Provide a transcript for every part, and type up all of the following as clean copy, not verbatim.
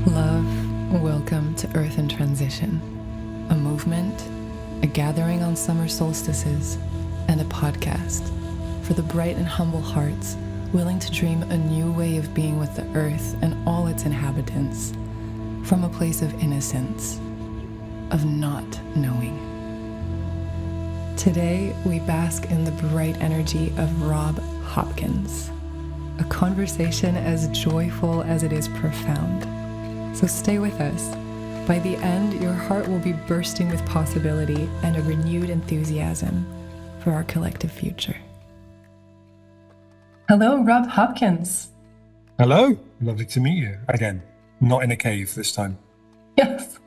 Love, welcome to Earth in Transition, a movement, a gathering on summer solstices, and a podcast for the bright and humble hearts willing to dream a new way of being with the earth and all its inhabitants, from a place of innocence, of not knowing. Today, we bask in the bright energy of Rob Hopkins, a conversation as joyful as it is profound. So stay with us. By the end, your heart will be bursting with possibility and a renewed enthusiasm for our collective future. Hello, Rob Hopkins. Hello, lovely to meet you again. Not in a cave this time. Yes.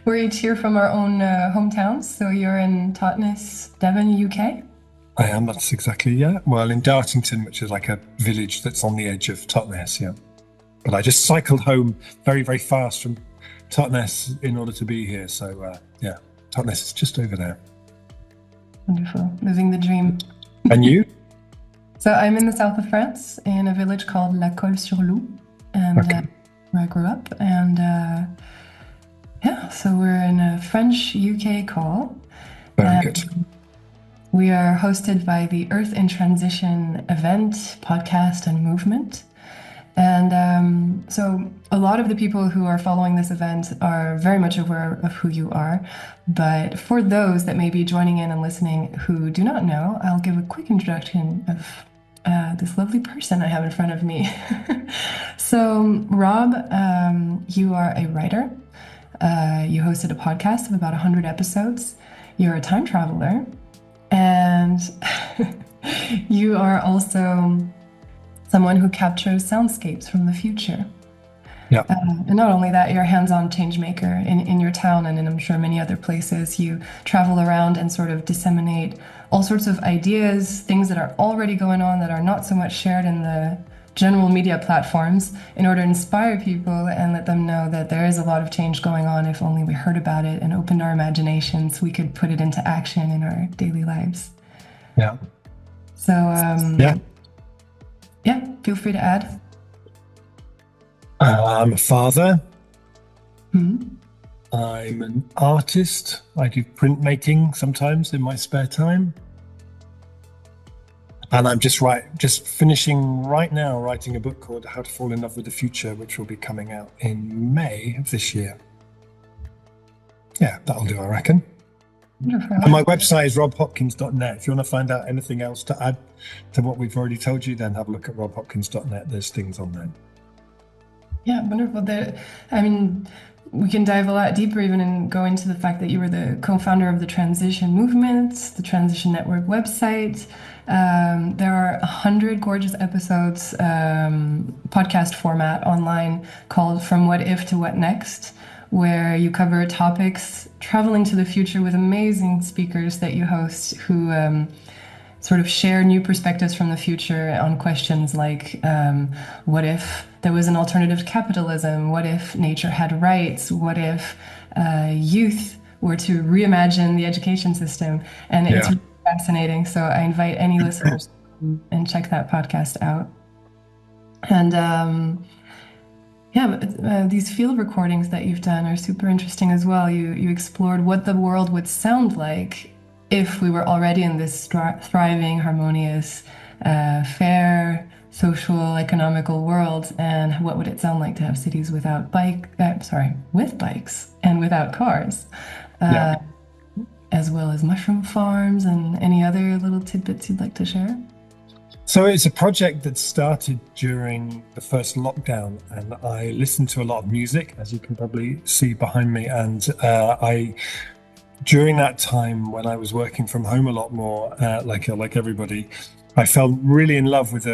We're each here from our own hometowns. So you're in Totnes, Devon, UK? I am, that's exactly, yeah. Well, in Dartington, which is like a village that's on the edge of Totnes, yeah. But I just cycled home very, very fast from Totnes in order to be here. So, yeah, Totnes is just over there. Wonderful. Living the dream. And you? So I'm in the south of France in a village called La Colle-sur-Loup, and where I grew up. And yeah, so we're in a French-UK call. Very good. We are hosted by the Earth in Transition event, podcast, and movement. And so a lot of the people who are following this event are very much aware of who you are. But for those that may be joining in and listening who do not know, I'll give a quick introduction of this lovely person I have in front of me. So Rob, you are a writer. You hosted a podcast of about 100 episodes. You're a time traveler. And you are also someone who captures soundscapes from the future. Yeah. And not only that, you're a hands-on change maker in your town and in, I'm sure, many other places. You travel around and sort of disseminate all sorts of ideas, things that are already going on that are not so much shared in the general media platforms, in order to inspire people and let them know that there is a lot of change going on. If only we heard about it and opened our imaginations, we could put it into action in our daily lives. Yeah. So, yeah, feel free to add. I'm a father. Mm-hmm. I'm an artist. I do printmaking sometimes in my spare time. And I'm just finishing right now writing a book called How to Fall in Love with the Future, which will be coming out in May of this year. Yeah, that'll do, I reckon. Wonderful. And my website is robhopkins.net. If you want to find out anything else to add to what we've already told you, then have a look at robhopkins.net. There's things on there. Yeah, wonderful. I mean, we can dive a lot deeper even and go into the fact that you were the co-founder of the Transition Movement, the Transition Network website. There are 100 gorgeous episodes, podcast format online called From What If to What Next, where you cover topics traveling to the future with amazing speakers that you host who sort of share new perspectives from the future on questions like what if there was an alternative to capitalism? What if nature had rights? What if youth were to reimagine the education system? And it's really fascinating. So I invite any listeners and check that podcast out. And these field recordings that you've done are super interesting as well. You explored what the world would sound like if we were already in this thriving, harmonious, fair, social, economical world, and what would it sound like to have cities with bikes and without cars, as well as mushroom farms and any other little tidbits you'd like to share? So it's a project that started during the first lockdown, and I listened to a lot of music, as you can probably see behind me, and during that time when I was working from home a lot more, like everybody, I fell really in love with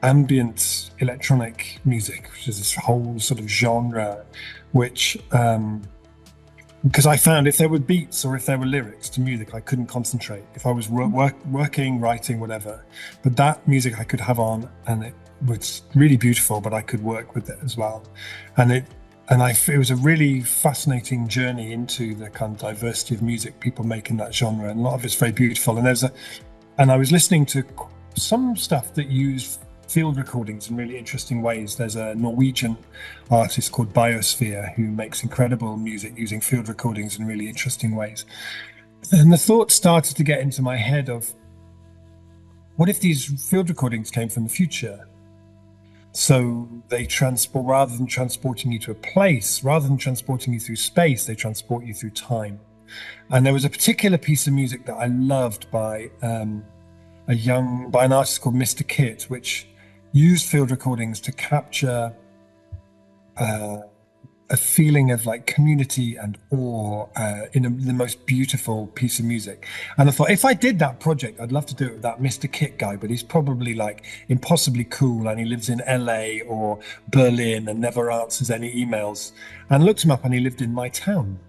ambient electronic music, which is this whole sort of genre, which because I found if there were beats or if there were lyrics to music, I couldn't concentrate. If I was working, writing, whatever, but that music I could have on, and it was really beautiful, but I could work with it as well. And it was a really fascinating journey into the kind of diversity of music people make in that genre, and a lot of it's very beautiful. And I was listening to some stuff that used field recordings in really interesting ways. There's a Norwegian artist called Biosphere who makes incredible music using field recordings in really interesting ways. And the thought started to get into my head of, what if these field recordings came from the future? So they transport, rather than transporting you to a place, rather than transporting you through space, they transport you through time. And there was a particular piece of music that I loved by by an artist called Mr. Kit, which used field recordings to capture uh, a feeling of like community and awe in the most beautiful piece of music. And I thought, if I did that project, I'd love to do it with that Mr. Kit guy, but he's probably like impossibly cool and he lives in LA or Berlin and never answers any emails. And I looked him up and he lived in my town.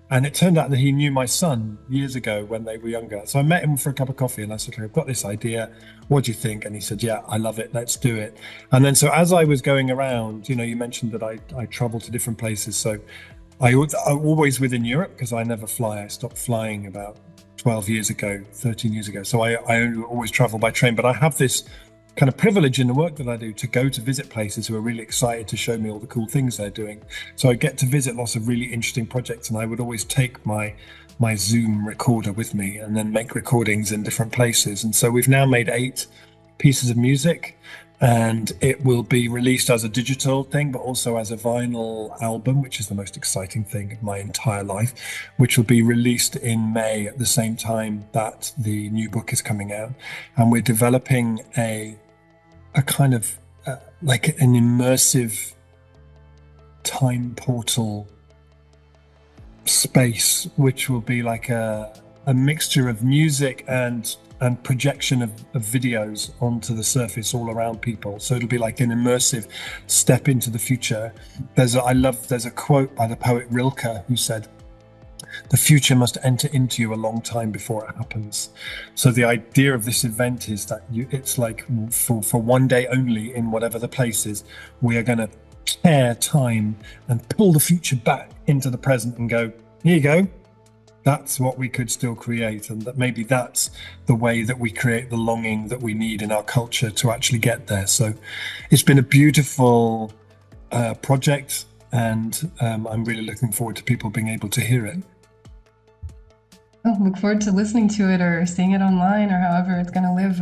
And it turned out that he knew my son years ago when they were younger. So I met him for a cup of coffee and I said, I've got this idea. What do you think? And he said, yeah, I love it. Let's do it. And then so as I was going around, you mentioned that I travel to different places. So I'm always within Europe because I never fly. I stopped flying about 12 years ago, 13 years ago. So I always travel by train. But I have this kind of privilege in the work that I do to go to visit places who are really excited to show me all the cool things they're doing. So I get to visit lots of really interesting projects, and I would always take my Zoom recorder with me and then make recordings in different places. And so we've now made 8 pieces of music, and it will be released as a digital thing, but also as a vinyl album, which is the most exciting thing of my entire life, which will be released in May at the same time that the new book is coming out. And we're developing a kind of like an immersive time portal space, which will be like a mixture of music and projection of videos onto the surface all around people. So it'll be like an immersive step into the future. There's a quote by the poet Rilke who said, "The future must enter into you a long time before it happens." So the idea of this event is that it's like for one day only in whatever the place is, we are going to tear time and pull the future back into the present and go, here you go. That's what we could still create. And that maybe that's the way that we create the longing that we need in our culture to actually get there. So it's been a beautiful project, and I'm really looking forward to people being able to hear it. Oh, look forward to listening to it or seeing it online or however it's going to live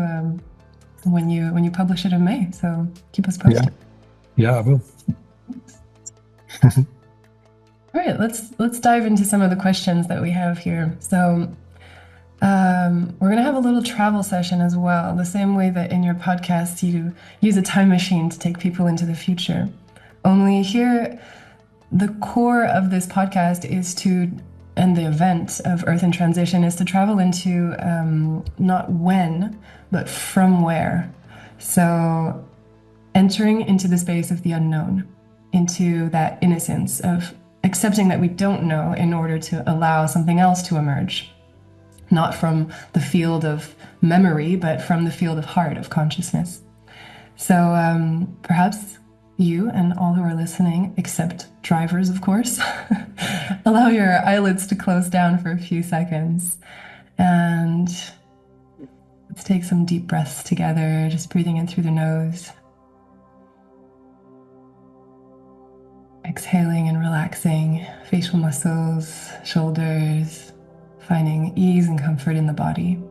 when you publish it in May. So keep us posted. Yeah, I will. All right, let's dive into some of the questions that we have here. So we're going to have a little travel session as well, the same way that in your podcast you use a time machine to take people into the future. Only here, the core of this podcast is and the event of Earth in Transition is to travel into not when, but from where. So entering into the space of the unknown, into that innocence of accepting that we don't know in order to allow something else to emerge. Not from the field of memory, but from the field of heart, of consciousness. So perhaps you and all who are listening, except drivers, of course, allow your eyelids to close down for a few seconds. And let's take some deep breaths together, just breathing in through the nose. Exhaling and relaxing facial muscles, shoulders, finding ease and comfort in the body.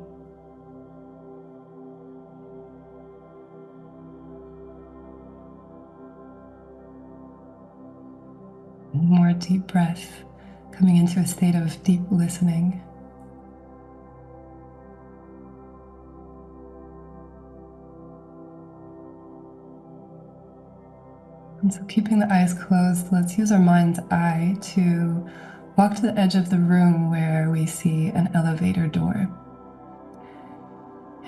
More deep breath, coming into a state of deep listening. And so keeping the eyes closed, let's use our mind's eye to walk to the edge of the room where we see an elevator door.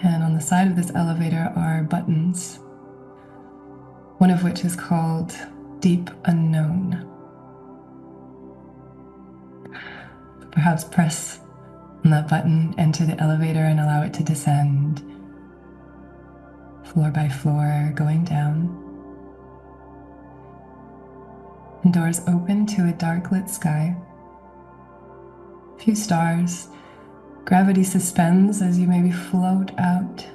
And on the side of this elevator are buttons, one of which is called Deep Unknown. Perhaps press on that button, enter the elevator, and allow it to descend floor by floor, going down. And doors open to a dark lit sky. A few stars. Gravity suspends as you maybe float out.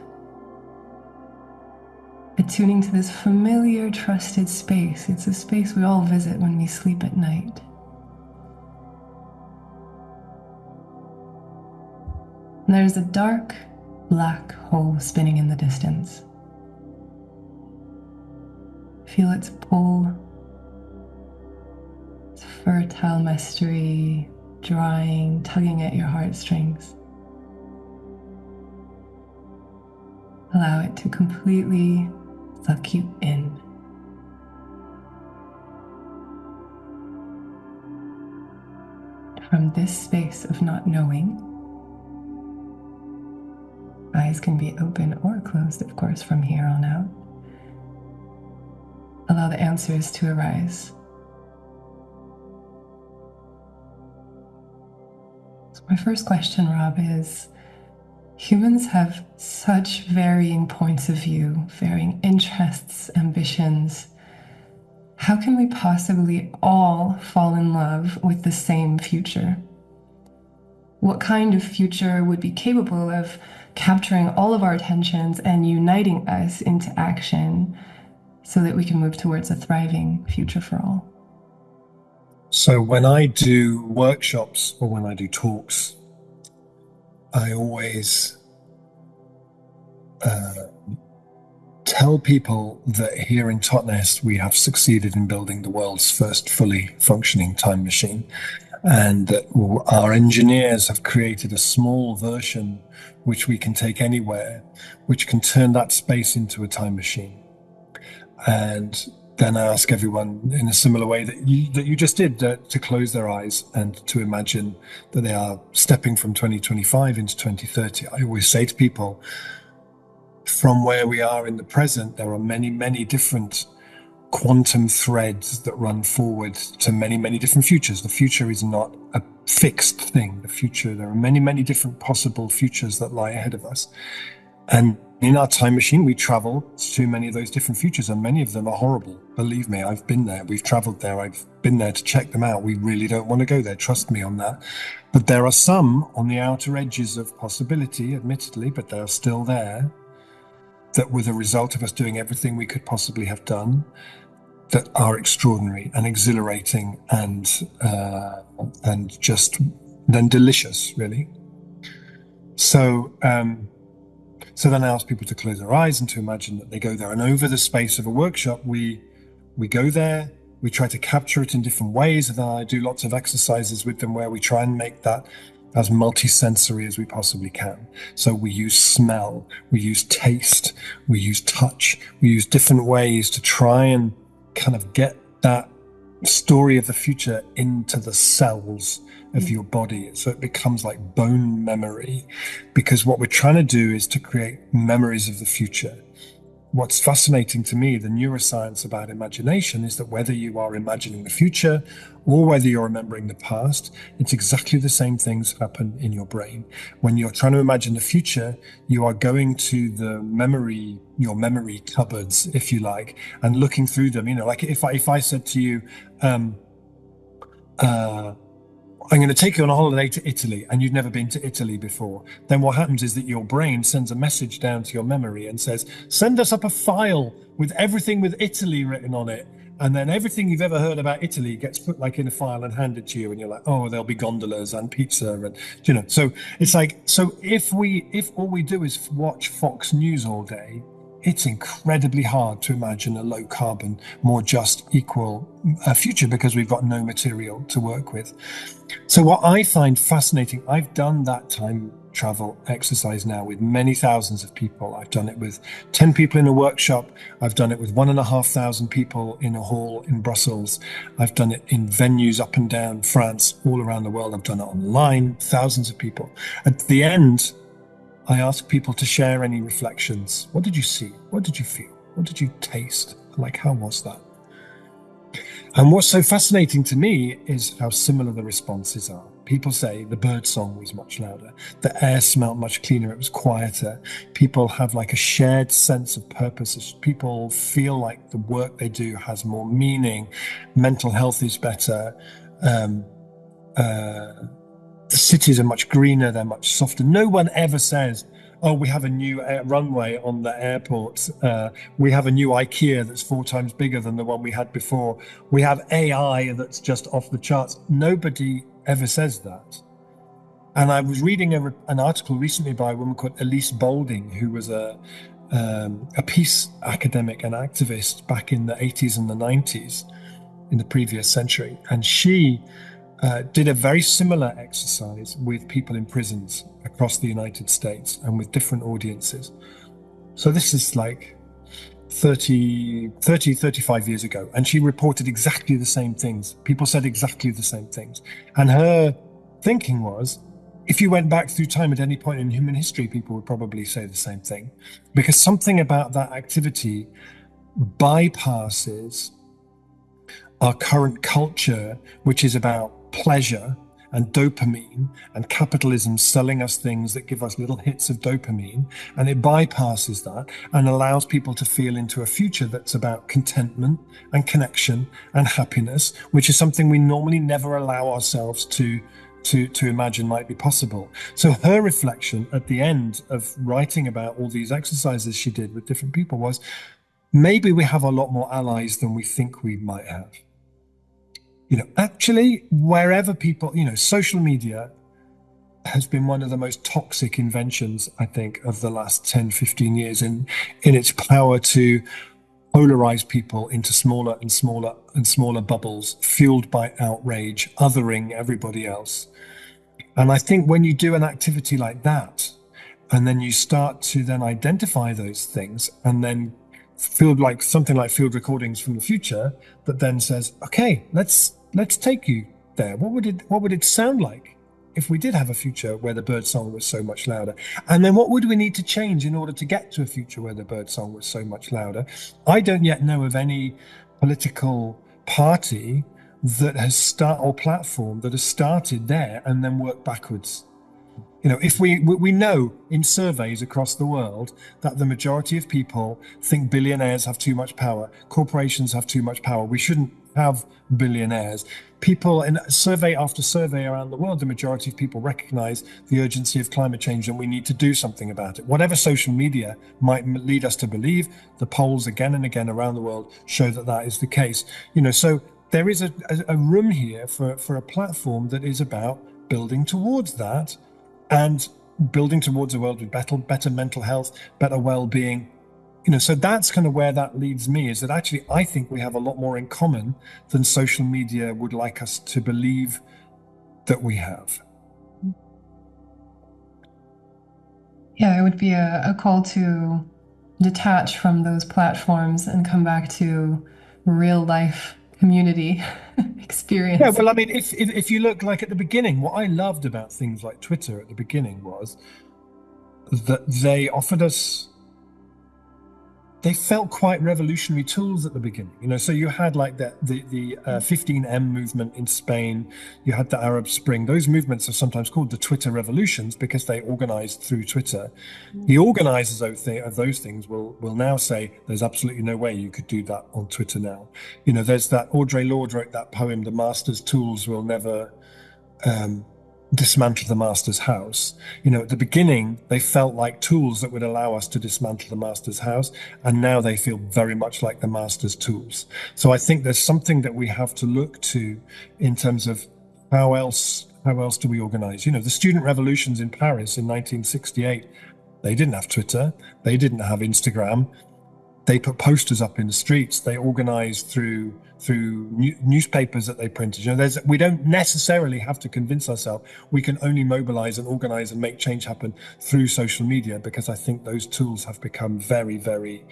attuning to this familiar, trusted space. It's a space we all visit when we sleep at night. And there's a dark, black hole spinning in the distance. Feel its pull, its fertile mystery, drawing, tugging at your heartstrings. Allow it to completely suck you in. From this space of not knowing, eyes can be open or closed, of course, from here on out. Allow the answers to arise. So my first question, Rob, is humans have such varying points of view, varying interests, ambitions. How can we possibly all fall in love with the same future? What kind of future would be capable of capturing all of our attentions and uniting us into action so that we can move towards a thriving future for all? So when I do workshops or when I do talks, I always tell people that here in Totnes, we have succeeded in building the world's first fully functioning time machine. And that our engineers have created a small version which we can take anywhere, which can turn that space into a time machine. And then I ask everyone in a similar way that you just did, to close their eyes and to imagine that they are stepping from 2025 into 2030. I always say to people, from where we are in the present, there are many, many different quantum threads that run forward to many, many different futures. The future is not a fixed thing. The future, there are many, many different possible futures that lie ahead of us. And in our time machine, we travel to many of those different futures, and many of them are horrible. Believe me, I've been there. We've traveled there. I've been there to check them out. We really don't want to go there. Trust me on that. But there are some on the outer edges of possibility, admittedly, but they're still there, that were the result of us doing everything we could possibly have done, that are extraordinary and exhilarating and just then delicious, really. So then I ask people to close their eyes and to imagine that they go there. And over the space of a workshop, we go there, we try to capture it in different ways. And then I do lots of exercises with them where we try and make that as multisensory as we possibly can. So we use smell, we use taste, we use touch, we use different ways to try and kind of get that story of the future into the cells of your body, so it becomes like bone memory, because what we're trying to do is to create memories of the future. What's fascinating to me, the neuroscience about imagination, is that whether you are imagining the future or whether you're remembering the past, it's exactly the same things happen in your brain. When you're trying to imagine the future, you are going to the memory, your memory cupboards, if you like, and looking through them. You know, like if I said to you, I'm going to take you on a holiday to Italy, and you've never been to Italy before, then what happens is that your brain sends a message down to your memory and says, send us up a file with everything with Italy written on it. And then everything you've ever heard about Italy gets put like in a file and handed to you. And you're like, oh, there'll be gondolas and pizza. And, you know, so it's like, so if all we do is watch Fox News all day, it's incredibly hard to imagine a low carbon, more just, equal future, because we've got no material to work with. So what I find fascinating, I've done that time travel exercise now with many thousands of people. I've done it with 10 people in a workshop. I've done it with 1,500 people in a hall in Brussels. I've done it in venues up and down France, all around the world. I've done it online, thousands of people. At the end, I ask people to share any reflections. What did you see? What did you feel? What did you taste? Like, how was that? And what's so fascinating to me is how similar the responses are. People say the bird song was much louder, the air smelled much cleaner, it was quieter. People have like a shared sense of purpose. People feel like the work they do has more meaning. Mental health is better. The cities are much greener, they're much softer. No one ever says, oh, we have a new runway on the airport. We have a new IKEA that's 4 times bigger than the one we had before. We have AI that's just off the charts. Nobody ever says that. And I was reading an article recently by a woman called Elise Boulding, who was a peace academic and activist back in the 80s and the 90s in the previous century. And she did a very similar exercise with people in prisons across the United States and with different audiences. So this is like 35 years ago. And she reported exactly the same things. People said exactly the same things. And her thinking was, if you went back through time at any point in human history, people would probably say the same thing. Because something about that activity bypasses our current culture, which is about pleasure and dopamine and capitalism selling us things that give us little hits of dopamine. And it bypasses that and allows people to feel into a future that's about contentment and connection and happiness, which is something we normally never allow ourselves to imagine might be possible. So her reflection at the end of writing about all these exercises she did with different people was, maybe we have a lot more allies than we think we might have. Actually, wherever people, social media has been one of the most toxic inventions, I think, of the last 10, 15 years in its power to polarize people into smaller and smaller and smaller bubbles, fueled by outrage, othering everybody else. And I think when you do an activity like that, and then you start to then identify those things, and then something like field recordings from the future that then says, okay, let's take you there. What would it sound like if we did have a future where the bird song was so much louder? And then what would we need to change in order to get to a future where the bird song was so much louder? I don't yet know of any political party that has or platform that has started there and then worked backwards. If we know in surveys across the world that the majority of people think billionaires have too much power, corporations have too much power, we shouldn't have billionaires. People in survey after survey around the world, the majority of people recognize the urgency of climate change and we need to do something about it. Whatever social media might lead us to believe, the polls again and again around the world show that that is the case. So there is a room here for a platform that is about building towards that and building towards a world with better mental health, better well-being. So that's kind of where that leads me, is that actually I think we have a lot more in common than social media would like us to believe that we have. Yeah, it would be a call to detach from those platforms and come back to real life community experience. Yeah, well, I mean, if you look like at the beginning, what I loved about things like Twitter at the beginning was that they offered us, they felt quite revolutionary tools at the beginning. So you had like the 15M movement in Spain, you had the Arab Spring. Those movements are sometimes called the Twitter revolutions because they organized through Twitter. The organizers of those things will now say there's absolutely no way you could do that on Twitter now. There's that Audre Lorde wrote that poem, "The master's tools will never dismantle the master's house." At the beginning, they felt like tools that would allow us to dismantle the master's house, and now they feel very much like the master's tools. So I think there's something that we have to look to in terms of how else do we organize? The student revolutions in Paris in 1968, they didn't have Twitter, they didn't have Instagram. They put posters up in the streets. They organized through newspapers that they printed. We don't necessarily have to convince ourselves. We can only mobilize and organize and make change happen through social media, because I think those tools have become very, very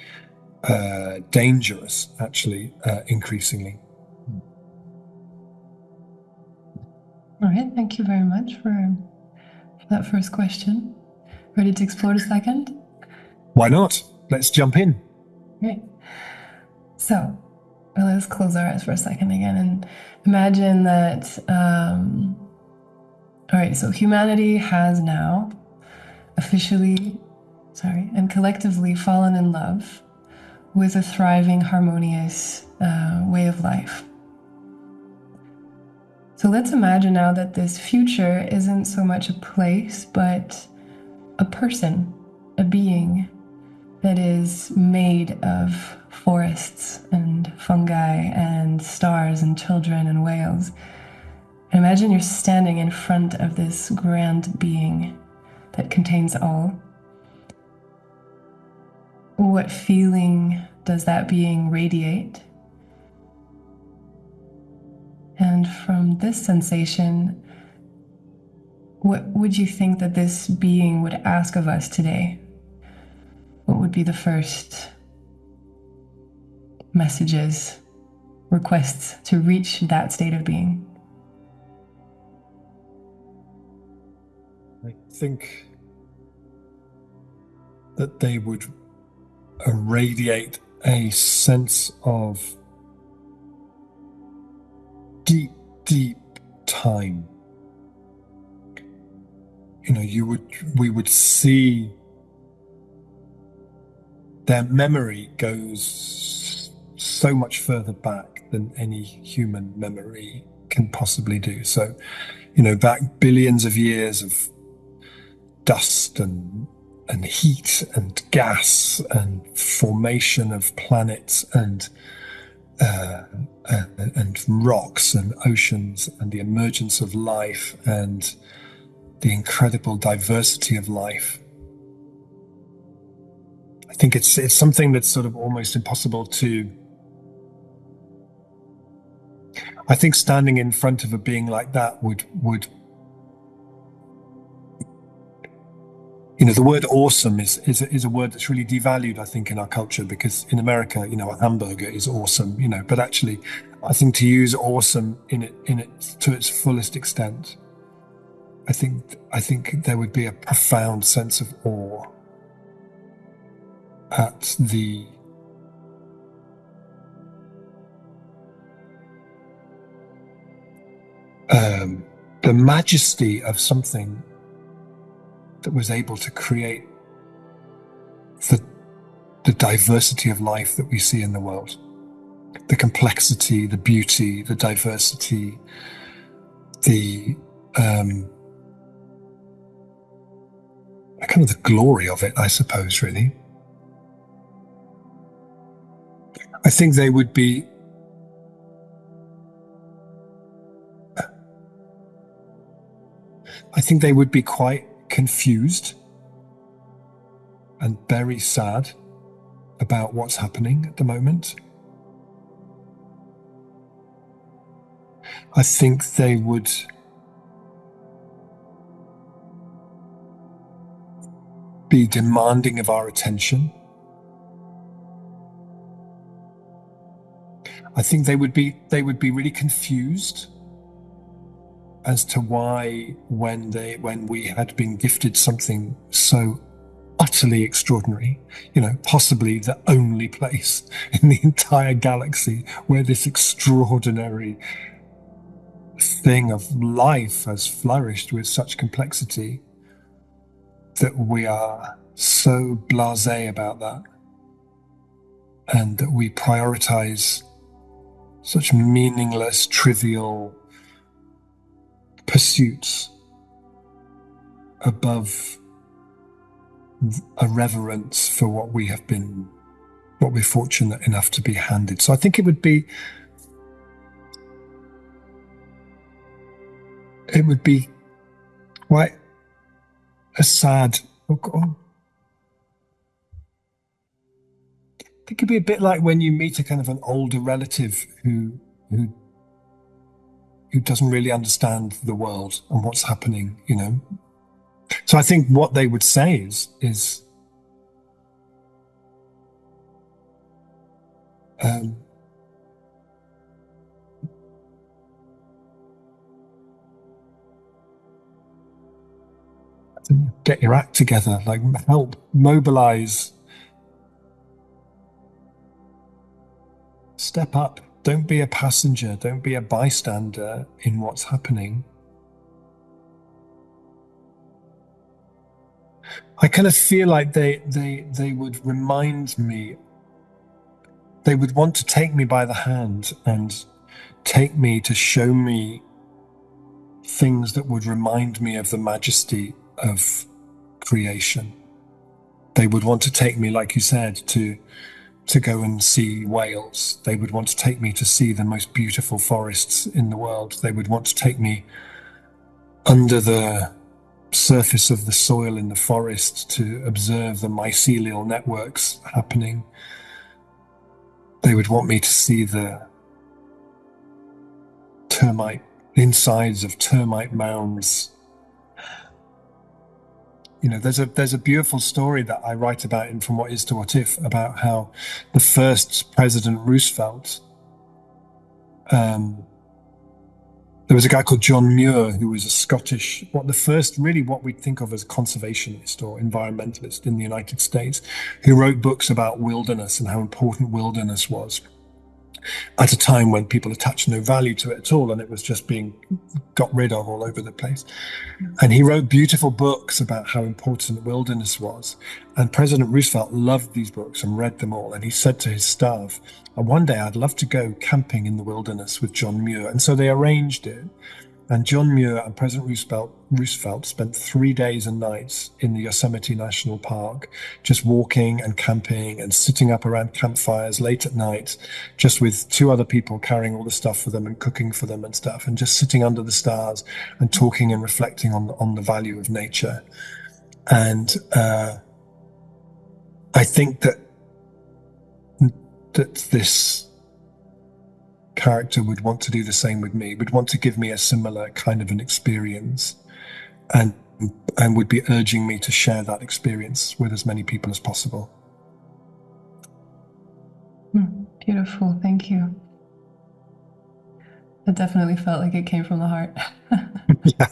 dangerous, actually, increasingly. All right, thank you very much for that first question. Ready to explore the second? Why not? Let's jump in. Great. So let's close our eyes for a second again and imagine that, all right, so humanity has now officially, and collectively fallen in love with a thriving, harmonious way of life. So let's imagine now that this future isn't so much a place, but a person. a being that is made of forests and fungi and stars and children and whales. And imagine you're standing in front of this grand being that contains all. What feeling does that being radiate? And from this sensation, what would you think that this being would ask of us today? What would be the first messages, requests to reach that state of being? I think that they would irradiate a sense of deep, deep time. You know, we would see their memory goes so much further back than any human memory can possibly do. So, you know, back billions of years of dust and heat and gas and formation of planets and rocks and oceans and the emergence of life and the incredible diversity of life. I think it's something that's sort of almost impossible to. I think standing in front of a being like that would you know, the word awesome is a word that's really devalued, I think, in our culture, because in America, you know, a hamburger is awesome, you know, but actually I think to use awesome in it to its fullest extent, I think there would be a profound sense of awe at the majesty of something that was able to create the diversity of life that we see in the world, the complexity, the beauty, the diversity, the kind of the glory of it, I suppose, really. I think they would be quite confused and very sad about what's happening at the moment. I think they would be demanding of our attention. I think they would be really confused as to why, when we had been gifted something so utterly extraordinary, you know, possibly the only place in the entire galaxy where this extraordinary thing of life has flourished with such complexity, that we are so blasé about that, and that we prioritize such meaningless, trivial pursuits above a reverence for what we're fortunate enough to be handed. So I think it would be quite a sad. I think it'd be a bit like when you meet a kind of an older relative who doesn't really understand the world and what's happening, you know. So I think what they would say is get your act together, like help mobilize, step up, don't be a passenger, don't be a bystander in what's happening. I kind of feel like they would remind me, they would want to take me by the hand and take me to show me things that would remind me of the majesty of creation, They would want to take me, like you said, to go and see Wales. They would want to take me to see the most beautiful forests in the world. They would want to take me under the surface of the soil in the forest to observe the mycelial networks happening. They would want me to see the termite insides of termite mounds. You know, there's a beautiful story that I write about in From What Is to What If about how the first President Roosevelt, um, there was a guy called John Muir who was a Scottish, the first really what we think of as conservationist or environmentalist in the United States, who wrote books about wilderness and how important wilderness was at a time when people attached no value to it at all, and it was just being got rid of all over the place. And he wrote beautiful books about how important wilderness was. And President Roosevelt loved these books and read them all. And he said to his staff, one day I'd love to go camping in the wilderness with John Muir. And so they arranged it. And John Muir and President Roosevelt spent 3 days and nights in the Yosemite National Park, just walking and camping and sitting up around campfires late at night, just with 2 other people carrying all the stuff for them and cooking for them and stuff, and just sitting under the stars and talking and reflecting on the value of nature. And I think that this character would want to do the same with me, would want to give me a similar kind of an experience, and would be urging me to share that experience with as many people as possible. Beautiful, thank you. It definitely felt like it came from the heart. Yeah.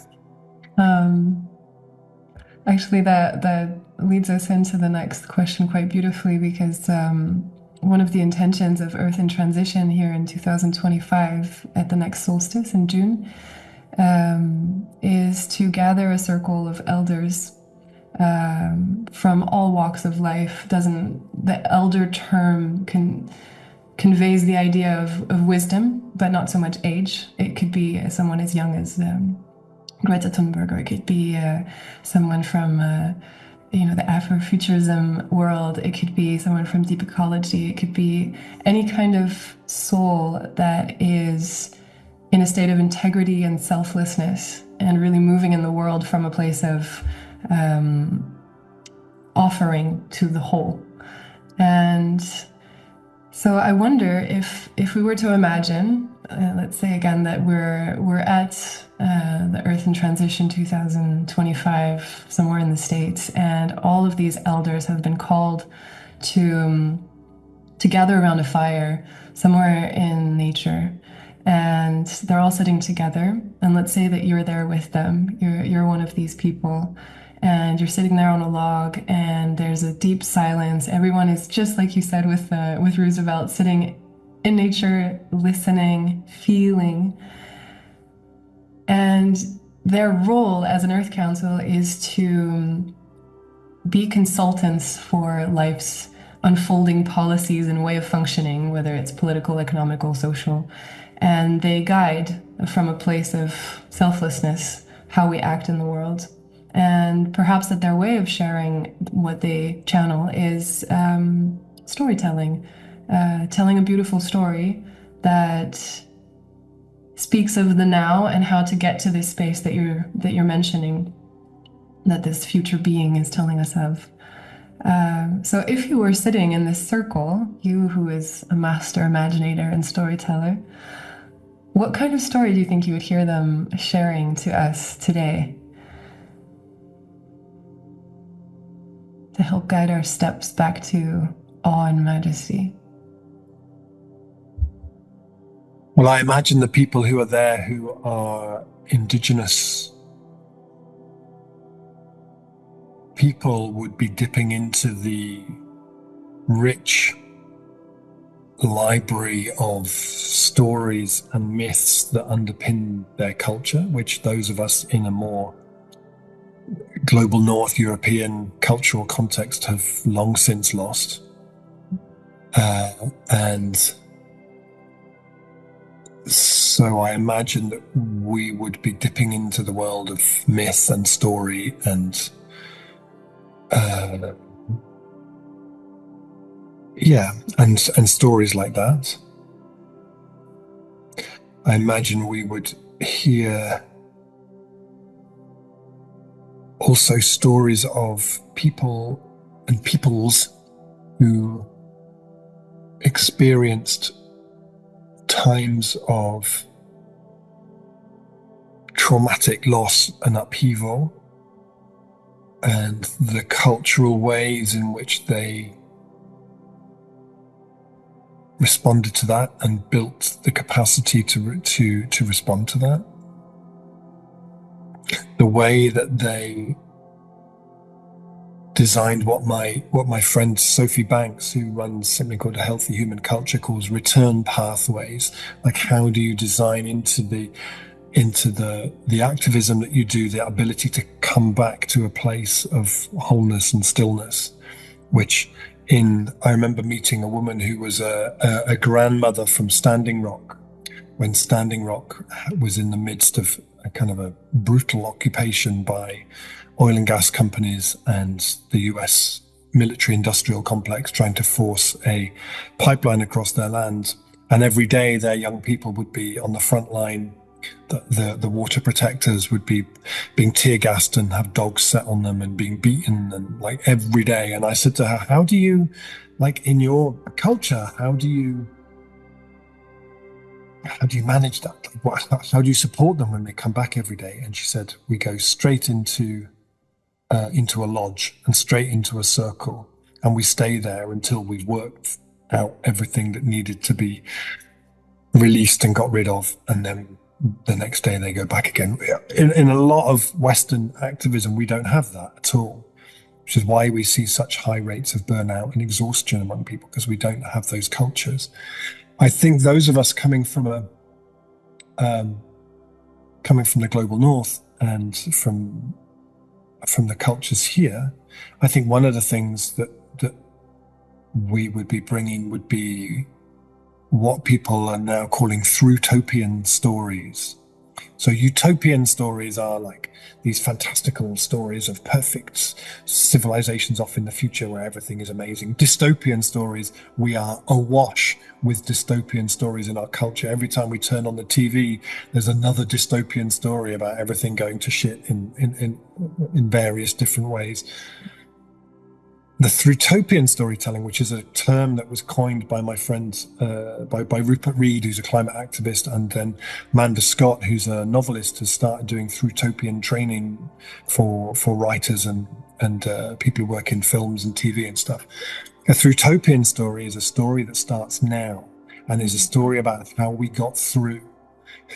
Actually, that leads us into the next question quite beautifully, because one of the intentions of Earth in Transition here in 2025 at the next solstice in June is to gather a circle of elders from all walks of life. The elder term conveys the idea of wisdom, but not so much age. It could be someone as young as Greta Thunberg, or it could be someone from the Afrofuturism world. It could be someone from deep ecology. It could be any kind of soul that is in a state of integrity and selflessness, and really moving in the world from a place of offering to the whole. And so I wonder if we were to imagine, let's say again that we're at the Earth in Transition 2025 somewhere in the States, and all of these elders have been called to gather around a fire somewhere in nature, and they're all sitting together. And let's say that you're there with them. You're one of these people, and you're sitting there on a log, and there's a deep silence. Everyone is just like you said with Roosevelt, sitting in nature, listening, feeling. And their role as an Earth Council is to be consultants for life's unfolding policies and way of functioning, whether it's political, economical, social. And they guide from a place of selflessness how we act in the world. And perhaps that their way of sharing what they channel is storytelling, telling a beautiful story that speaks of the now and how to get to this space that you're mentioning, that this future being is telling us of. So if you were sitting in this circle, you who is a master imaginator and storyteller, what kind of story do you think you would hear them sharing to us today to help guide our steps back to awe and majesty? Well, I imagine the people who are there who are indigenous people would be dipping into the rich library of stories and myths that underpin their culture, which those of us in a more global North European cultural context have long since lost. And so I imagine that we would be dipping into the world of myth and story and Yeah, and stories like that. I imagine we would hear also stories of people and peoples who experienced times of traumatic loss and upheaval, and the cultural ways in which they responded to that and built the capacity to respond to that. The way that they designed what my friend Sophie Banks, who runs something called a healthy human culture, calls return pathways. Like, how do you design into the activism that you do, the ability to come back to a place of wholeness and stillness, which I remember meeting a woman who was a grandmother from Standing Rock when Standing Rock was in the midst of a kind of a brutal occupation by oil and gas companies and the US military industrial complex trying to force a pipeline across their land. And every day their young people would be on the front line. The water protectors would be being tear gassed and have dogs set on them and being beaten, and like every day. And I said to her, how do you, like, in your culture, how do you manage that? How do you support them when they come back every day? And she said, we go straight into a lodge and straight into a circle, and we stay there until we've worked out everything that needed to be released and got rid of, and then the next day they go back again. In a lot of Western activism, we don't have that at all, which is why we see such high rates of burnout and exhaustion among people, because we don't have those cultures. I think those of us coming from the global north and from the cultures here, I think one of the things that we would be bringing would be what people are now calling throughtopian stories. So utopian stories are like these fantastical stories of perfect civilizations off in the future where everything is amazing. Dystopian stories, we are awash with dystopian stories in our culture. Every time we turn on the TV, there's another dystopian story about everything going to shit in various different ways. The throughtopian storytelling, which is a term that was coined by my friend, by Rupert Reed, who's a climate activist, and then Manda Scott, who's a novelist, has started doing throughtopian training for writers and people who work in films and TV and stuff. A throughtopian story is a story that starts now and is a story about how we got through.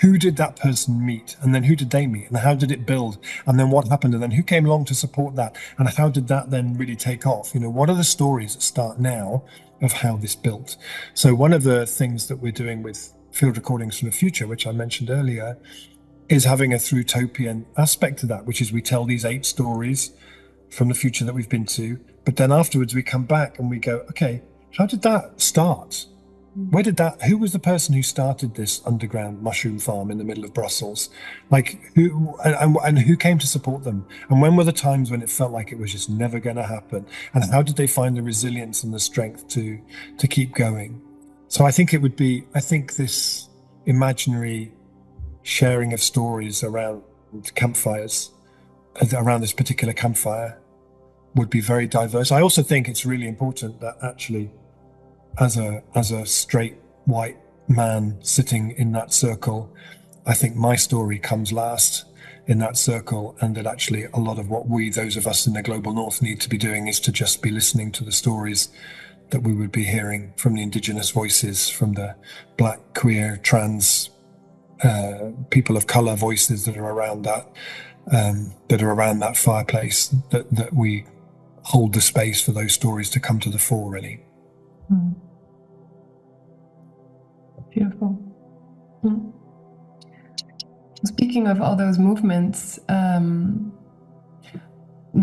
Who did that person meet? And then who did they meet? And how did it build? And then what happened? And then who came along to support that? And how did that then really take off? What are the stories that start now of how this built? So one of the things that we're doing with Field Recordings from the Future, which I mentioned earlier, is having a throughtopian aspect to that, which is we tell these 8 stories from the future that we've been to, but then afterwards we come back and we go, okay, how did that start? Who was the person who started this underground mushroom farm in the middle of Brussels? Like, and who came to support them? And when were the times when it felt like it was just never going to happen? And how did they find the resilience and the strength to keep going? So I think this imaginary sharing of stories around campfires, around this particular campfire, would be very diverse. I also think it's really important that actually, as a straight white man sitting in that circle, I think my story comes last in that circle, and that actually a lot of what those of us in the global north, need to be doing is to just be listening to the stories that we would be hearing from the indigenous voices, from the black, queer, trans, people of color voices that are around that fireplace, that we hold the space for those stories to come to the fore, really. Beautiful. Speaking of all those movements, the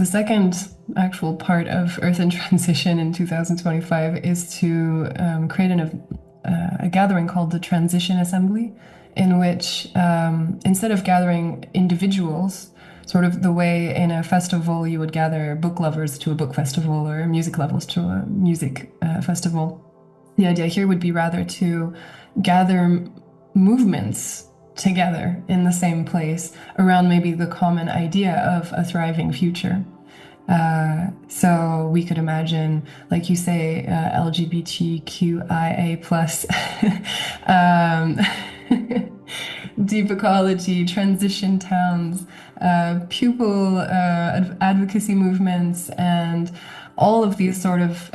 second actual part of Earth in Transition in 2025 is to create a gathering called the Transition Assembly, in which instead of gathering individuals sort of the way in a festival you would gather book lovers to a book festival or music lovers to a music festival. The idea here would be rather to gather movements together in the same place around maybe the common idea of a thriving future. So we could imagine, like you say, LGBTQIA plus, um, deep ecology, transition towns, pupil advocacy movements, and all of these sort of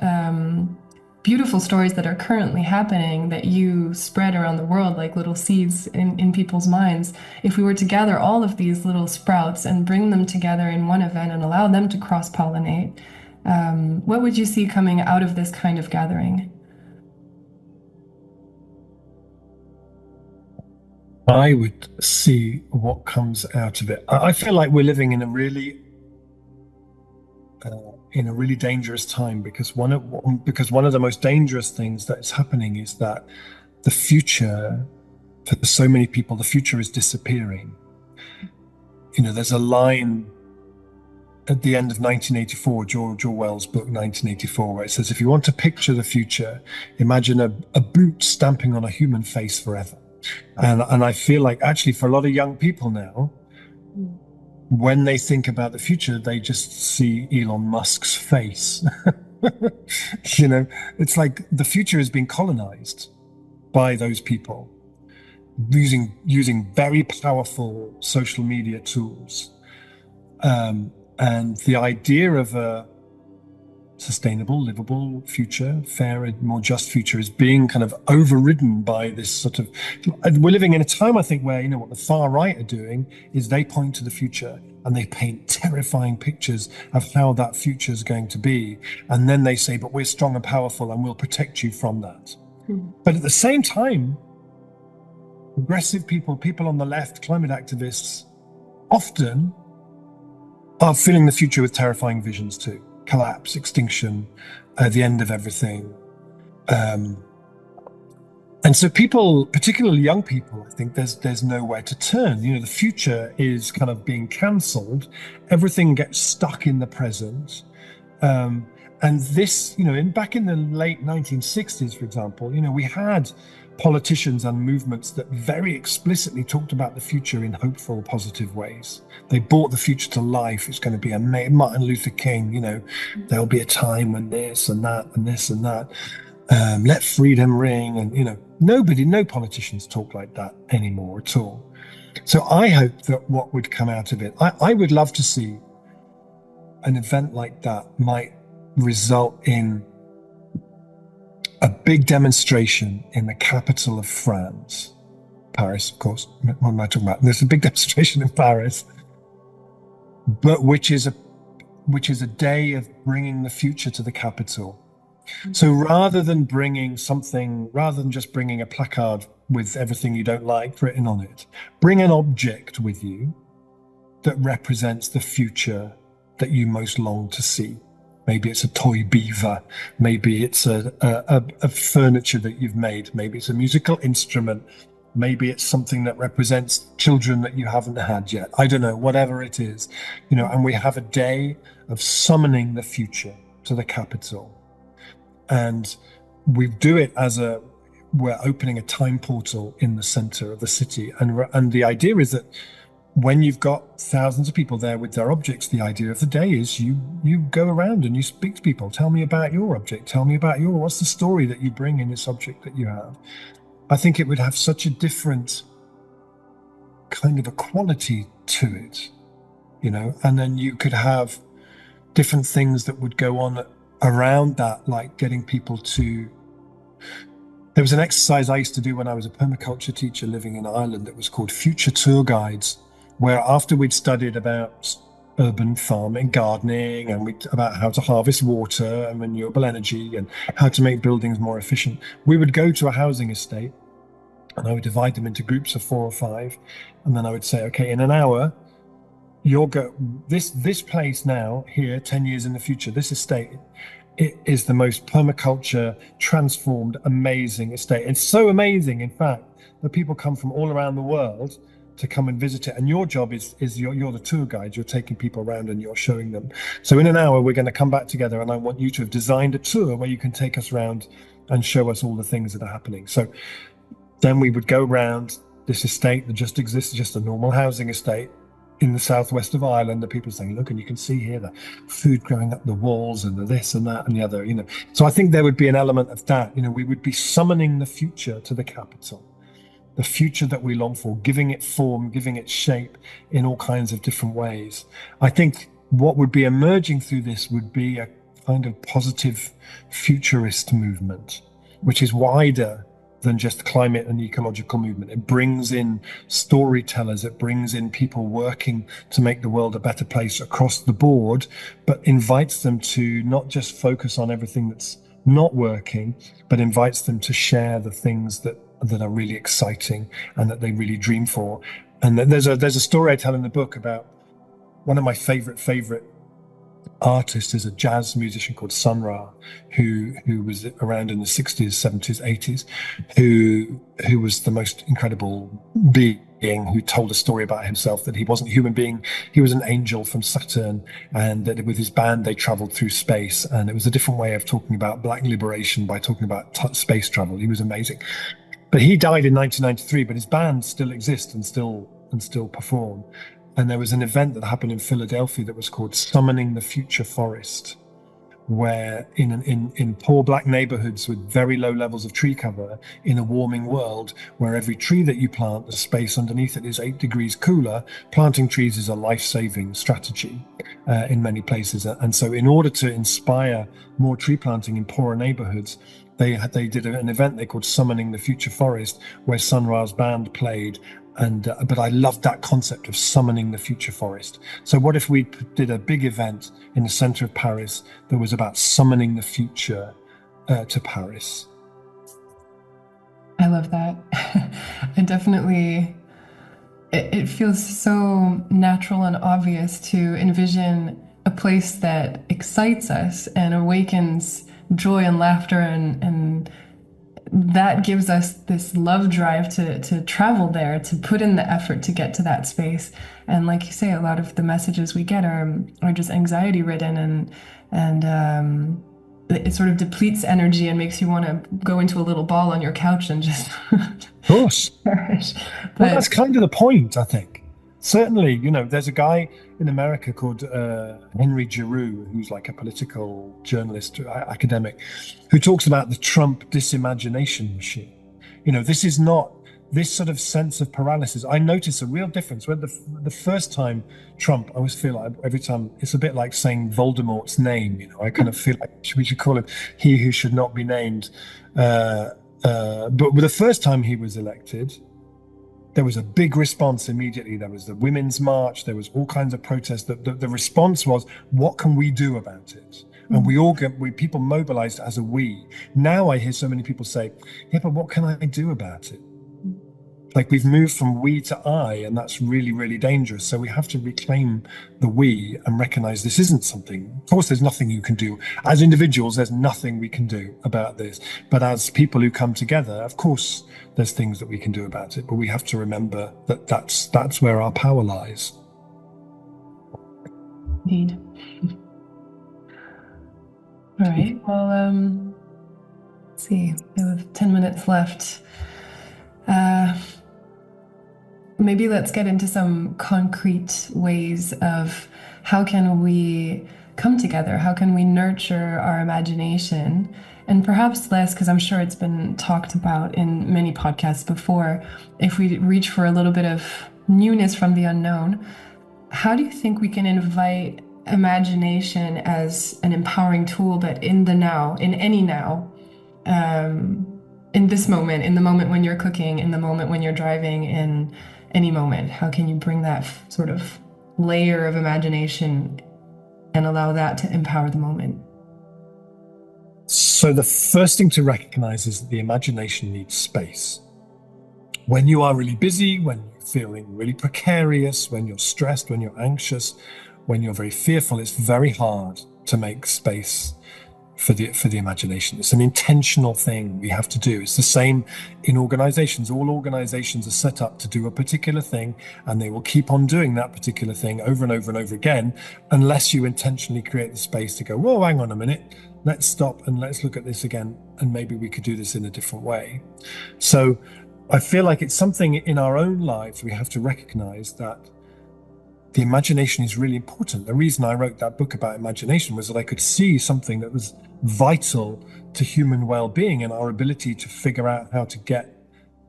beautiful stories that are currently happening that you spread around the world like little seeds in people's minds. If we were to gather all of these little sprouts and bring them together in one event and allow them to cross-pollinate, what would you see coming out of this kind of gathering? I would see what comes out of it. I feel like we're living in a really dangerous time, because one of the most dangerous things that is happening is that the future, for so many people, the future is disappearing. There's a line at the end of 1984, George Orwell's book 1984, where it says, if you want to picture the future, imagine a boot stamping on a human face forever. And I feel like actually for a lot of young people now, when they think about the future, they just see Elon Musk's face. It's like the future has been colonized by those people using very powerful social media tools. And the idea of a sustainable, livable future, fairer, more just future is being kind of overridden by this sort of. We're living in a time, I think, where what the far right are doing is they point to the future and they paint terrifying pictures of how that future is going to be, and then they say, "But we're strong and powerful, and we'll protect you from that." But at the same time, progressive people on the left, climate activists, often are filling the future with terrifying visions too. Collapse, extinction, the end of everything. And so people, particularly young people, I think there's nowhere to turn. The future is kind of being cancelled. Everything gets stuck in the present. And this, back in the late 1960s, for example, we had politicians and movements that very explicitly talked about the future in hopeful, positive ways. They brought the future to life. It's going to be Martin Luther King, there'll be a time when this and that and this and that. Let freedom ring. And, no politicians talk like that anymore at all. So I hope that what would come out of it, I would love to see an event like that might result in a big demonstration in the capital of France, Paris, of course. What am I talking about? There's a big demonstration in Paris, but which is a day of bringing the future to the capital. So rather than just bringing a placard with everything you don't like written on it, bring an object with you that represents the future that you most long to see. Maybe it's a toy beaver. Maybe it's a furniture that you've made. Maybe it's a musical instrument. Maybe it's something that represents children that you haven't had yet. I don't know, whatever it is, and we have a day of summoning the future to the capital. And we do it we're opening a time portal in the center of the city. And the idea is that when you've got thousands of people there with their objects, the idea of the day is you go around and you speak to people. Tell me about your object. Tell me about what's the story that you bring in this object that you have. I think it would have such a different kind of a quality to it, and then you could have different things that would go on around that, like getting people to. There was an exercise I used to do when I was a permaculture teacher living in Ireland that was called future tour guides, where after we'd studied about urban farming, gardening, and about how to harvest water and renewable energy and how to make buildings more efficient, we would go to a housing estate and I would divide them into groups of 4 or 5. And then I would say, okay, in an hour, you'll go this place now here, 10 years in the future, this estate, it is the most permaculture transformed, amazing estate. It's so amazing, in fact, that people come from all around the world to come and visit it. And your job is you're the tour guide. You're taking people around and you're showing them. So in an hour, we're going to come back together, and I want you to have designed a tour where you can take us around and show us all the things that are happening. So then we would go round this estate that just exists, just a normal housing estate in the southwest of Ireland. The people saying, look, and you can see here the food growing up the walls and the this and that and the other, So I think there would be an element of that. We would be summoning the future to the capital, the future that we long for, giving it form, giving it shape in all kinds of different ways. I think what would be emerging through this would be a kind of positive futurist movement, which is wider than just climate and ecological movement. It brings in storytellers, it brings in people working to make the world a better place across the board, but invites them to not just focus on everything that's not working, but invites them to share the things that are really exciting and that they really dream for. And there's a story I tell in the book about one of my favorite artist is a jazz musician called Sun Ra, who was around in the 60s, 70s, 80s, who was the most incredible being, who told a story about himself that he wasn't a human being, he was an angel from Saturn, and that with his band they traveled through space, and it was a different way of talking about Black liberation by talking about space travel. He was amazing. But he died in 1993, but his band still exists and still perform. And there was an event that happened in Philadelphia that was called Summoning the Future Forest, where in poor Black neighborhoods with very low levels of tree cover, in a warming world where every tree that you plant, the space underneath it is 8 degrees cooler, planting trees is a life-saving strategy in many places. And so in order to inspire more tree planting in poorer neighborhoods, they did an event they called Summoning the Future Forest, where Sun Ra's band played. But I loved that concept of summoning the future forest. So what if we did a big event in the center of Paris that was about summoning the future to Paris? I love that. And definitely, it feels so natural and obvious to envision a place that excites us and awakens joy and laughter, and that gives us this love drive to travel there, to put in the effort to get to that space. And like you say, a lot of the messages we get are just anxiety ridden, and it sort of depletes energy and makes you want to go into a little ball on your couch and just Of course. perish. Well, that's kind of the point, I think. Certainly, there's a guy in America called Henry Giroux, who's like a political journalist, academic, who talks about the Trump disimagination machine. This is not this sort of sense of paralysis. I notice a real difference when the first time Trump, I always feel like every time it's a bit like saying Voldemort's name. I kind of feel like we should call him he who should not be named. But the first time he was elected, there was a big response immediately. There was the Women's March. There was all kinds of protests. The response was, what can we do about it? And people mobilized as a we. Now I hear so many people say, yeah, but what can I do about it? Like we've moved from we to I, and that's really, really dangerous. So we have to reclaim the we and recognize this isn't something. Of course, there's nothing you can do. As individuals, there's nothing we can do about this. But as people who come together, of course, there's things that we can do about it. But we have to remember that that's where our power lies. Indeed. All right. Well, let's see. We have 10 minutes left. Maybe let's get into some concrete ways of how can we come together? How can we nurture our imagination? And perhaps less, because I'm sure it's been talked about in many podcasts before, if we reach for a little bit of newness from the unknown, how do you think we can invite imagination as an empowering tool, but in the now, in any now, in this moment, in the moment when you're cooking, in the moment when you're driving, in any moment? How can you bring that sort of layer of imagination and allow that to empower the moment? So the first thing to recognize is that the imagination needs space. When you are really busy, when you're feeling really precarious, when you're stressed, when you're anxious, when you're very fearful, it's very hard to make space for the imagination. It's an intentional thing we have to do. It's the same in organizations. All organizations are set up to do a particular thing, and they will keep on doing that particular thing over and over and over again, unless you intentionally create the space to go, whoa, hang on a minute, let's stop and let's look at this again, and maybe we could do this in a different way. So I feel like it's something in our own lives we have to recognize, that the imagination is really important. The reason I wrote that book about imagination was that I could see something that was vital to human well-being and our ability to figure out how to get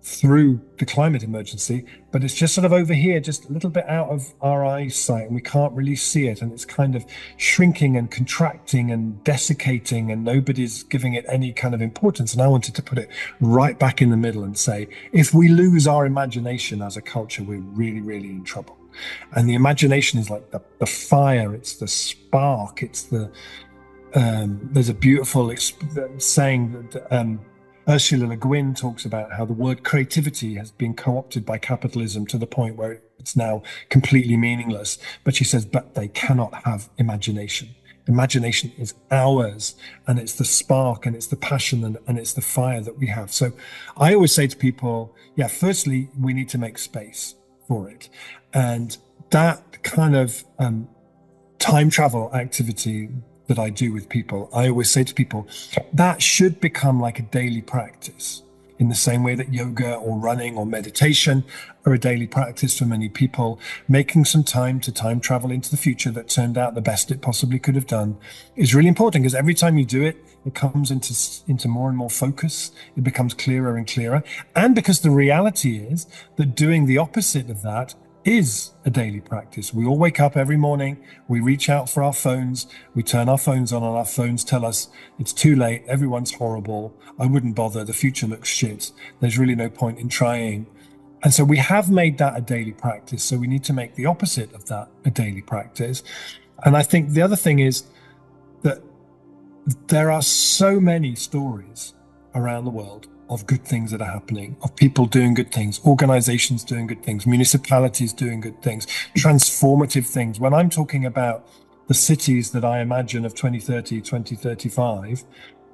through the climate emergency. But it's just sort of over here, just a little bit out of our eyesight, and we can't really see it. And it's kind of shrinking and contracting and desiccating, and nobody's giving it any kind of importance. And I wanted to put it right back in the middle and say, if we lose our imagination as a culture, we're really, really in trouble. And the imagination is like the fire, it's the spark, it's the there's a beautiful saying that Ursula Le Guin talks about how the word creativity has been co-opted by capitalism to the point where it's now completely meaningless. But she says, but they cannot have imagination. Imagination is ours, and it's the spark, and it's the passion, and it's the fire that we have. So I always say to people, yeah, firstly, we need to make space for it. And that kind of time travel activity that I do with people, I always say to people, that should become like a daily practice, in the same way that yoga or running or meditation are a daily practice for many people. Making some time to time travel into the future that turned out the best it possibly could have done is really important, because every time you do it, it comes into more and more focus. It becomes clearer and clearer. And because the reality is that doing the opposite of that is a daily practice. We all wake up every morning, we reach out for our phones, we turn our phones on, and our phones tell us it's too late, everyone's horrible, I wouldn't bother, the future looks shit, there's really no point in trying. And so we have made that a daily practice, so we need to make the opposite of that a daily practice. And I think the other thing is that there are so many stories around the world of good things that are happening, of people doing good things, organizations doing good things, municipalities doing good things, transformative things. When I'm talking about the cities that I imagine of 2030, 2035,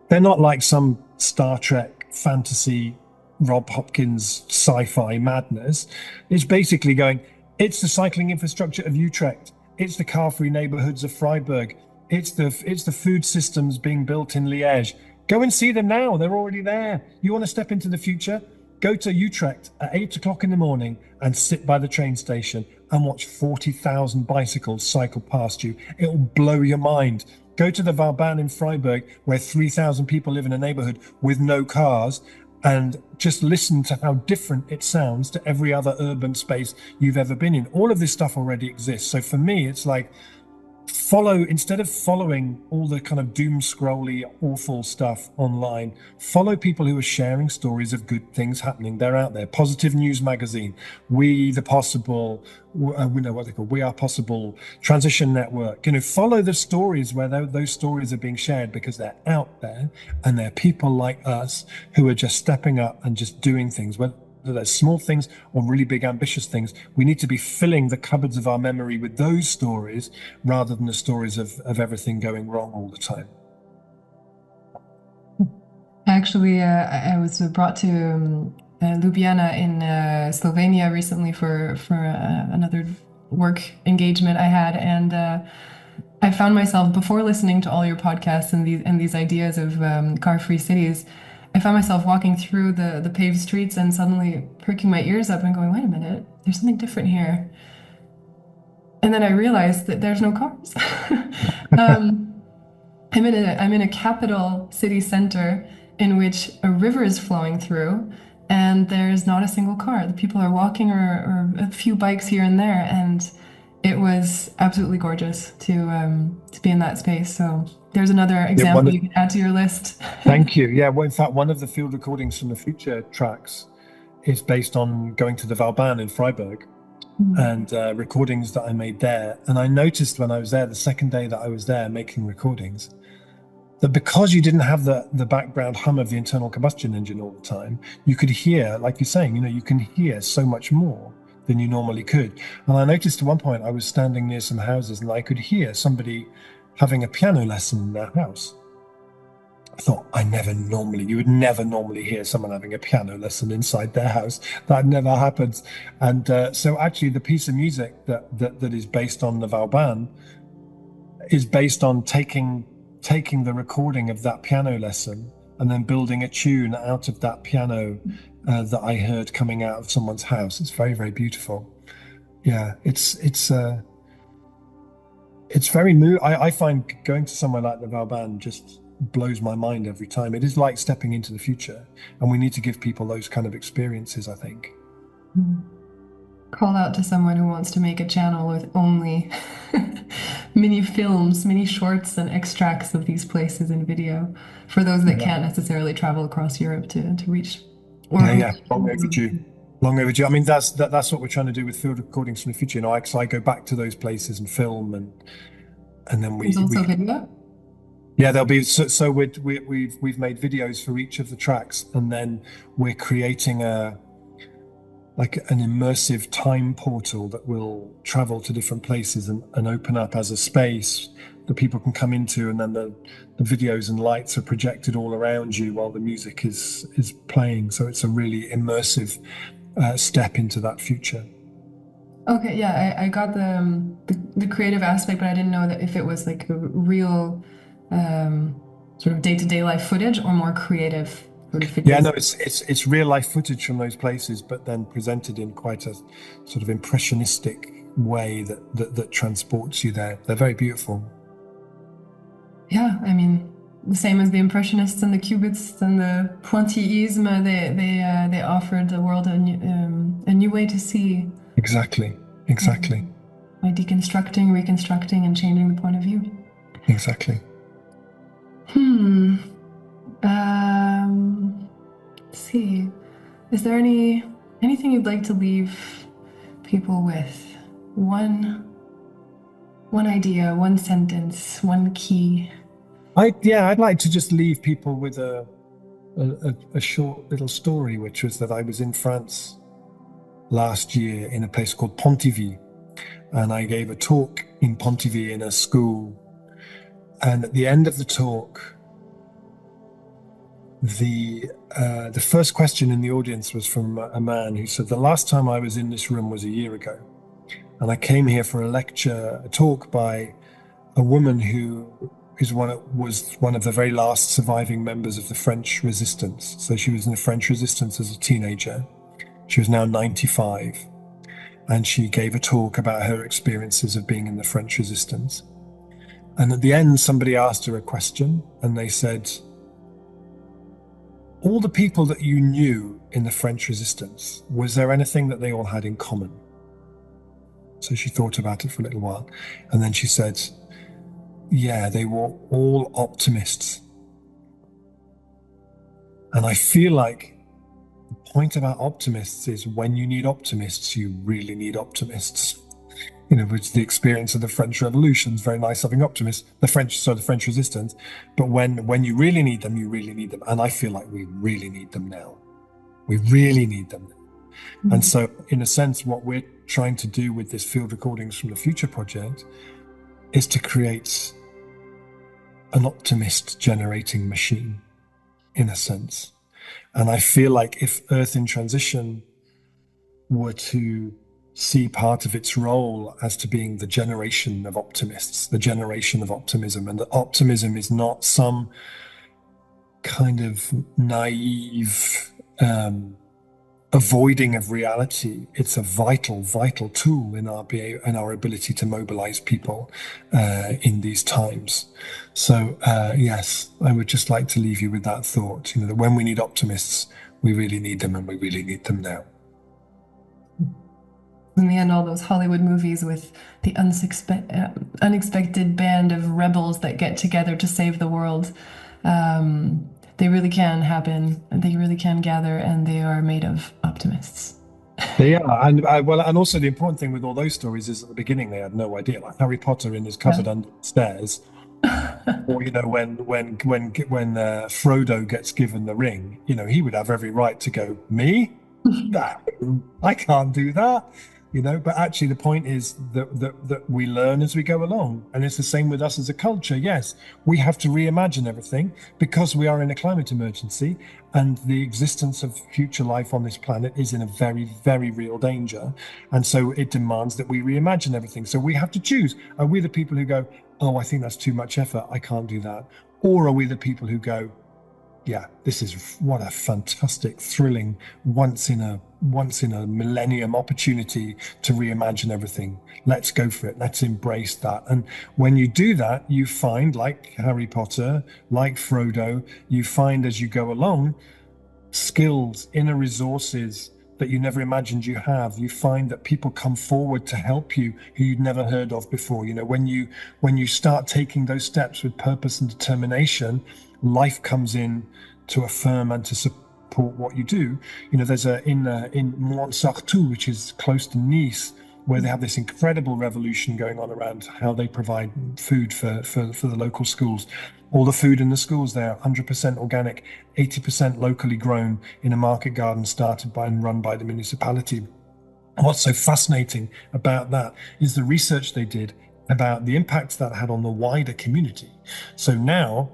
they're not like some Star Trek fantasy, Rob Hopkins sci-fi madness. It's basically going, it's the cycling infrastructure of Utrecht, it's the car-free neighborhoods of Freiburg, it's the food systems being built in Liège. Go and see them now. They're already there. You want to step into the future? Go to Utrecht at 8 o'clock in the morning and sit by the train station and watch 40,000 bicycles cycle past you. It'll blow your mind. Go to the Vauban in Freiburg, where 3,000 people live in a neighborhood with no cars, and just listen to how different it sounds to every other urban space you've ever been in. All of this stuff already exists. So for me, it's like, instead of following all the kind of doom scrolly awful stuff online, follow people who are sharing stories of good things happening. They're out there. Positive News Magazine, We the Possible, we know what they call, We Are Possible, Transition Network. Follow the stories where those stories are being shared, because they're out there, and they're people like us who are just stepping up and just doing things. Whether there's small things or really big ambitious things, we need to be filling the cupboards of our memory with those stories, rather than the stories of everything going wrong all the time. Actually, I was brought to Ljubljana in Slovenia recently for another work engagement I had, and I found myself, before listening to all your podcasts and these ideas of car-free cities, I found myself walking through the paved streets and suddenly pricking my ears up and going, wait a minute, there's something different here. And then I realized that there's no cars. I'm in a capital city center in which a river is flowing through, and there's not a single car. The people are walking, or a few bikes here and there, and it was absolutely gorgeous to be in that space. So there's another example you can add to your list. Thank you. Yeah, well, in fact, one of the field recordings from the future tracks is based on going to the Vauban in Freiburg and recordings that I made there. And I noticed when I was there, the second day that I was there making recordings, that because you didn't have the background hum of the internal combustion engine all the time, you could hear, like you're saying, you can hear so much more than you normally could. And I noticed at one point I was standing near some houses and I could hear somebody having a piano lesson in their house. I thought you would never normally hear someone having a piano lesson inside their house. That never happens. And so actually the piece of music that is based on the Vauban is based on taking the recording of that piano lesson and then building a tune out of that piano that I heard coming out of someone's house. It's very, very beautiful. Yeah, it's very new. I find going to somewhere like the Vauban just blows my mind every time. It is like stepping into the future, and we need to give people those kind of experiences, I think. Call out to someone who wants to make a channel with only mini films, mini shorts, and extracts of these places in video for those that Yeah, can't necessarily travel across Europe to reach or yeah, who. yeah. Long overdue. Long overdue. I mean, that's what we're trying to do with field recordings from the future. So I go back to those places and film, and then There's we also video. yeah, there'll be so we've made videos for each of the tracks, and then we're creating a like an immersive time portal that will travel to different places and open up as a space that people can come into, and then the videos and lights are projected all around you while the music is playing. So it's a really immersive step into that future. Okay, yeah, I got the creative aspect, but I didn't know that if it was like a real sort of day-to-day life footage or more creative sort of Yeah, videos. no, it's real life footage from those places, but then presented in quite a sort of impressionistic way that transports you there. They're very beautiful. Yeah, I mean, the same as the Impressionists and the Cubists and the Pointillisme, they offered the world a new way to see Exactly, exactly, by deconstructing, reconstructing, and changing the point of view. exactly. Hmm. Let's see. Is there anything you'd like to leave people with? One idea, one sentence, one key. I'd like to just leave people with a short little story, which was that I was in France last year in a place called Pontivy, and I gave a talk in Pontivy in a school. And at the end of the talk, the first question in the audience was from a man who said, "The last time I was in this room was a year ago, and I came here for a talk by a woman who was one of the very last surviving members of the French resistance. So she was in the French resistance as a teenager. She was now 95, and she gave a talk about her experiences of being in the French resistance. And at the end, somebody asked her a question, and they said, all the people that you knew in the French resistance, was there anything that they all had in common?" So she thought about it for a little while, and then she said, "Yeah, they were all optimists." And I feel like the point about optimists is when you need optimists, you really need optimists. Which the experience of the French Revolution is very nice having optimists, the French resistance. But when you really need them, you really need them. And I feel like we really need them now. We really need them. And so, in a sense, what we're trying to do with this Field Recordings from the Future project is to create an optimist generating machine, in a sense. And I feel like if Earth in Transition were to see part of its role as to being the generation of optimists, the generation of optimism, and that optimism is not some kind of naive avoiding of reality. It's a vital, vital tool in our ability to mobilize people in these times. So yes, I would just like to leave you with that thought. That when we need optimists, we really need them, and we really need them now. In the end, all those Hollywood movies with the unexpected band of rebels that get together to save the world, they really can happen, and they really can gather, and they are made of optimists. Yeah, and also the important thing with all those stories is at the beginning they had no idea. Like Harry Potter in his cupboard Yeah. under the stairs, or when Frodo gets given the ring, he would have every right to go, "Me? No, I can't do that." But actually the point is that we learn as we go along. And it's the same with us as a culture. Yes, we have to reimagine everything because we are in a climate emergency and the existence of future life on this planet is in a very, very real danger. And so it demands that we reimagine everything. So we have to choose. Are we the people who go, oh, I think that's too much effort, I can't do that? Or are we the people who go, yeah, this is what a fantastic, thrilling, once in a millennium opportunity to reimagine everything. Let's go for it. Let's embrace that. And when you do that, you find, like Harry Potter, like Frodo, you find as you go along skills, inner resources that you never imagined you have. You find that people come forward to help you who you'd never heard of before. When you start taking those steps with purpose and determination, life comes in to affirm and to support what you do. There's in Montsartou, which is close to Nice, where they have this incredible revolution going on around how they provide food for the local schools. All the food in the schools there, 100% organic, 80% locally grown in a market garden started by and run by the municipality. What's so fascinating about that is the research they did about the impacts that had on the wider community. So now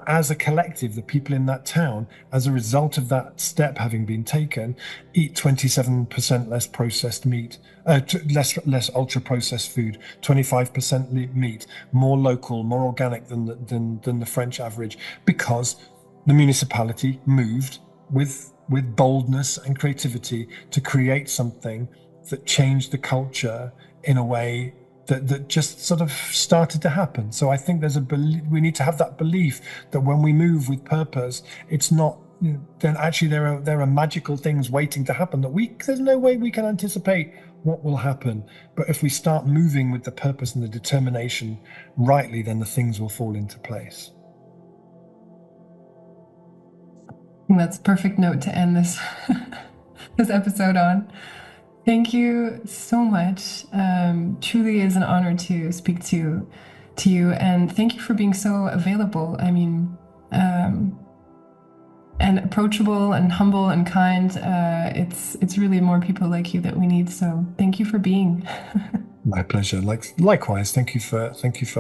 as a collective, the people in that town, as a result of that step having been taken, eat 27% less processed meat, less ultra processed food, 25% meat, more local, more organic than the French average, because the municipality moved with boldness and creativity to create something that changed the culture in a way that just sort of started to happen. So I think we need to have that belief that when we move with purpose, it's not, then actually there are magical things waiting to happen there's no way we can anticipate what will happen. But if we start moving with the purpose and the determination rightly, then the things will fall into place. I think that's a perfect note to end this this episode on. Thank you so much. Truly is an honor to speak to you, and thank you for being so available. I mean, and approachable and humble and kind. It's really more people like you that we need. So thank you for being. My pleasure. Likewise. Thank you for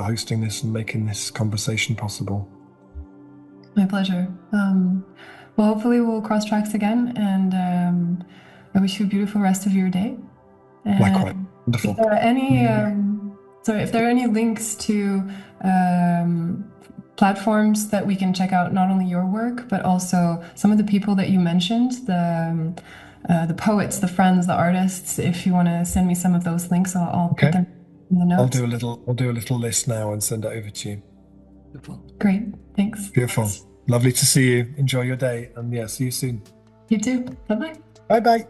hosting this and making this conversation possible. My pleasure. Well, hopefully we'll cross tracks again, and I wish you a beautiful rest of your day. And likewise. Wonderful. If there are any links to platforms that we can check out, not only your work, but also some of the people that you mentioned, the poets, the friends, the artists, if you want to send me some of those links, I'll put them in the notes. I'll do a little list now and send it over to you. Beautiful. Great. Thanks. Beautiful. Lovely to see you. Enjoy your day. And see you soon. You too. Bye-bye. Bye-bye.